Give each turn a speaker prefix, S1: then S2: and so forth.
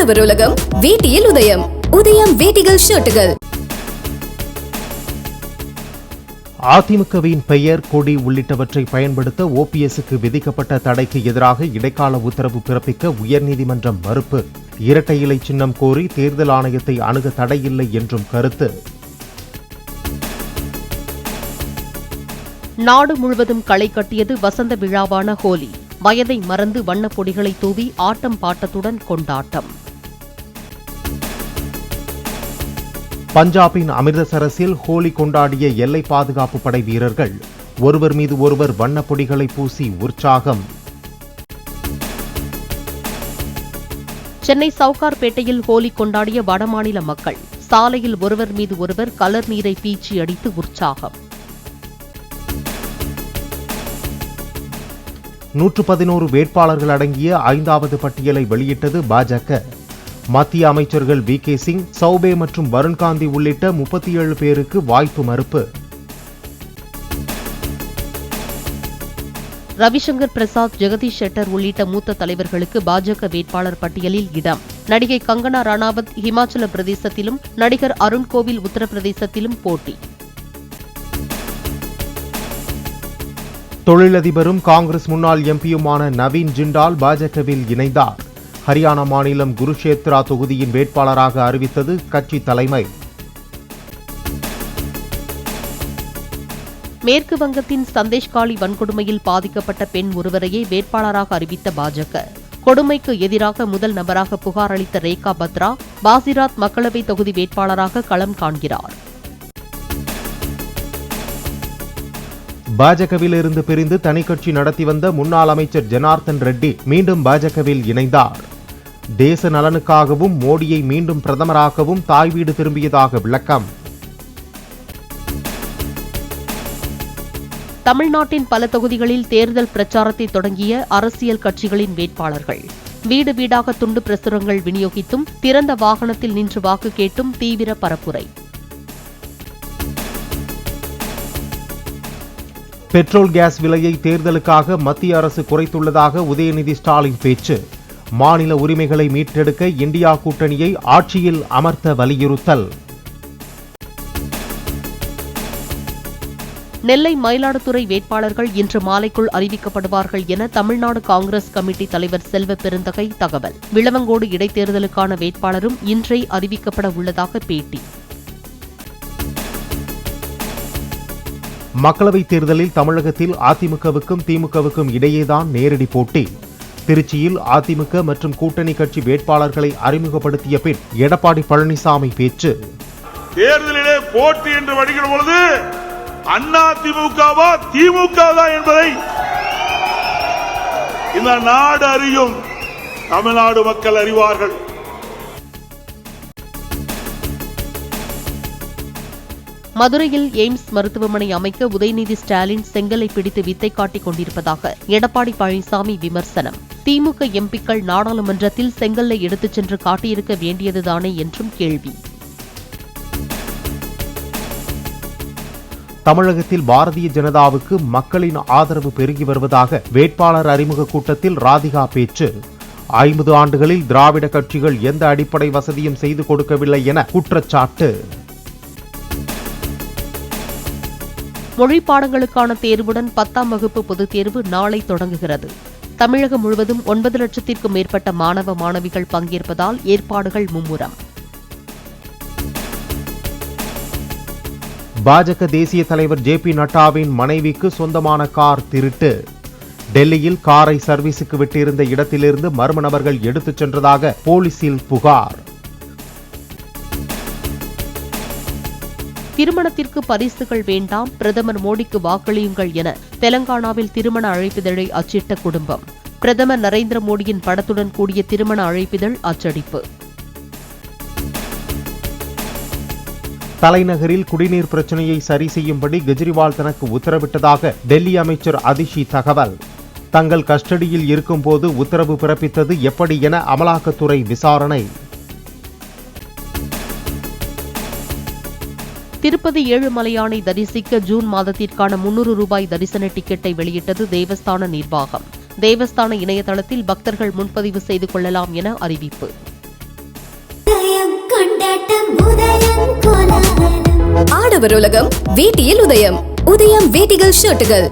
S1: உழவர் உலகம் வேட்டியில் உதயம். உதயம் வேட்டிகள் ஷர்ட்டுகள்.
S2: அதிமுகவின் பெயர், கொடி உள்ளிட்டவற்றை பயன்படுத்த ஓபிஎஸ்க்கு விதிக்கப்பட்ட தடைக்கு எதிராக இடைக்கால உத்தரவு பிறப்பிக்க உயர்நீதிமன்றம் மறுப்பு. இரட்டை இலை சின்னம் கோரி தேர்தல் ஆணையத்தை அணுக தடையில்லை என்றும் கருத்து.
S3: நாடு முழுவதும் களை கட்டியது வசந்த விழாவான ஹோலி. வயதை மறந்து வண்ணப் பொடிகளை தூவி ஆட்டம் பாட்டத்துடன் கொண்டாட்டம்.
S2: பஞ்சாபின் அமிர்தசரஸில் ஹோலி கொண்டாடிய எல்லை பாதுகாப்பு படை வீரர்கள் ஒருவர் மீது ஒருவர் வண்ணப் பொடிகளை பூசி உற்சாகம்.
S3: சென்னை சவுகார்பேட்டையில் ஹோலி கொண்டாடிய வடமாநில மக்கள் சாலையில் ஒருவர் மீது ஒருவர் கலர் நீரை பீச்சி அடித்து உற்சாகம்.
S2: 111 வேட்பாளர்கள் அடங்கிய 5வது பட்டியலை வெளியிட்டது பாஜக. மத்திய அமைச்சர்கள் வி.கே. சிங், சௌபே மற்றும் வருண்காந்தி உள்ளிட்ட 37 பேருக்கு வாய்ப்பு மறுப்பு.
S3: ரவிசங்கர் பிரசாத், ஜெகதீஷ் ஷெட்டர் உள்ளிட்ட மூத்த தலைவர்களுக்கு பாஜக வேட்பாளர் பட்டியலில் இடம். நடிகை கங்கனா ரணாவத் ஹிமாச்சல பிரதேசத்திலும், நடிகர் அருண் கோவில் உத்தரப்பிரதேசத்திலும் போட்டி.
S2: தொழிலதிபரும் காங்கிரஸ் முன்னாள் எம்பியுமான நவீன் ஜிண்டால் பாஜகவில் இணைந்தார். ஹரியானா மாநிலம் குருஷேத்ரா தொகுதியின் வேட்பாளராக அறிவித்தது கட்சி தலைமை.
S3: மேற்கு வங்கத்தின் சந்தேஷ்காலி வன்கொடுமையில் பாதிக்கப்பட்ட பெண் ஒருவரையே வேட்பாளராக அறிவித்த பாஜக. கொடுமைக்கு எதிராக முதல் நபராக புகார் அளித்த ரேகா பத்ரா பாசிராத் மக்களவை தொகுதி வேட்பாளராக களம் காண்கிறார்.
S2: பாஜகவில் இருந்து பிரிந்து தனி கட்சி நடத்தி வந்த முன்னாள் அமைச்சர் ஜனார்தன் ரெட்டி மீண்டும் பாஜகவில் இணைந்தார். தேச நலனுக்காகவும் மோடியை மீண்டும் பிரதமராகவும் தாய் வீடு திரும்பியதாக விளக்கம்.
S3: தமிழ்நாட்டின் பல தொகுதிகளில் தேர்தல் பிரச்சாரத்தை தொடங்கிய அரசியல் கட்சிகளின் வேட்பாளர்கள் வீடு வீடாக துண்டு பிரசுரங்கள் விநியோகித்தும் திறந்த வாகனத்தில் நின்று வாக்கு கேட்டும் தீவிர பரப்புரை.
S2: பெட்ரோல் கேஸ் விலையை தேர்தலுக்காக மத்திய அரசு குறைத்துள்ளதாக உதயநிதி ஸ்டாலின் பேச்சு. மாநில உரிமைகளை மீட்டெடுக்க இந்தியா கூட்டணியை ஆட்சியில் அமர்த்த வலியுறுத்தல்.
S3: நெல்லை, மயிலாடுதுறை வேட்பாளர்கள் இன்று மாலைக்குள் அறிவிக்கப்படுவார்கள் என தமிழ்நாடு காங்கிரஸ் கமிட்டி தலைவர் செல்வ பெருந்தகை தகவல். விளவங்கோடு இடைத்தேர்தலுக்கான வேட்பாளரும் இன்றே அறிவிக்கப்பட உள்ளதாக பேட்டி.
S2: மக்களவைத் தேர்தலில் தமிழகத்தில் அதிமுகவுக்கும் திமுகவுக்கும் இடையேதான் நேரடி போட்டி. திருச்சியில் அதிமுக மற்றும் கூட்டணி கட்சி வேட்பாளர்களை அறிமுகப்படுத்திய பின் எடப்பாடி பழனிசாமி பேச்சு.
S4: தேர்தலிலே போட்டி என்று வருகிற பொழுது அண்ணா திமுகவா திமுகவா என்பதை இந்த நாடு அறியும், தமிழ்நாடு மக்கள் அறிவார்கள்.
S3: மதுரையில் எய்ம்ஸ் மருத்துவமனை அமைக்க உதயநிதி ஸ்டாலின் செங்கலை பிடித்து வித்தை காட்டிக் கொண்டிருப்பதாக எடப்பாடி பழனிசாமி விமர்சனம். திமுக எம்பிக்கள் நாடாளுமன்றத்தில் செங்கல்லை எடுத்துச் சென்று காட்டியிருக்க வேண்டியதுதானே என்றும் கேள்வி.
S2: தமிழகத்தில் பாரதிய ஜனதாவுக்கு மக்களின் ஆதரவு பெருகி வருவதாக வேட்பாளர் அறிமுக கூட்டத்தில் ராதிகா பேச்சு. 50 ஆண்டுகளில் திராவிட கட்சிகள் எந்த அடிப்படை வசதியும் செய்து கொடுக்கவில்லை என குற்றச்சாட்டு.
S3: மொழி பாடங்களுக்கான தேர்வுடன் 10ஆம் வகுப்பு பொதுத் தேர்வு நாளை தொடங்குகிறது. தமிழகம் முழுவதும் 9 லட்சத்திற்கும் மேற்பட்ட மாணவ மாணவிகள் பங்கேற்பதால் ஏற்பாடுகள் மும்முரம்.
S2: பாஜக தேசிய தலைவர் ஜே.பி. நட்டாவின் மனைவிக்கு சொந்தமான கார் திருட்டு. டெல்லியில் காரை சர்வீஸுக்கு விட்டிருந்த இடத்திலிருந்து மர்ம நபர்கள் எடுத்துச் சென்றதாக போலீசில் புகார்.
S3: திருமணத்திற்கு பரிசுகள் வேண்டாம், பிரதமர் மோடிக்கு வாக்களியுங்கள் என தெலங்கானாவில் திருமண அழைப்பிதழை அச்சிட்ட குடும்பம். பிரதமர் நரேந்திர மோடியின் படத்துடன் கூடிய திருமண அழைப்பிதழ் அச்சடிப்பு.
S2: தலைநகரில் குடிநீர் பிரச்சினையை சரி செய்யும்படி கெஜ்ரிவால் தனக்கு உத்தரவிட்டதாக டெல்லி அமைச்சர் அதிஷி தகவல். தங்கள் கஸ்டடியில் இருக்கும்போது உத்தரவு பிறப்பித்தது எப்படி என அமலாக்கத்துறை விசாரணை.
S3: திருப்பதி ஏழுமலையானை தரிசிக்க ஜூன் மாதத்திற்கான 300 ரூபாய் தரிசன டிக்கெட்டை வெளியிட்டது தேவஸ்தான நிர்வாகம். தேவஸ்தான இணையதளத்தில் பக்தர்கள் முன்பதிவு செய்து கொள்ளலாம் என அறிவிப்பு.
S1: கொண்டாட்டம் உதயம் கோலாகலம். ஆடவர் உலகம் வேட்டியில் உதயம். உதயம் வேட்டிகள் ஷர்ட்டுகள்.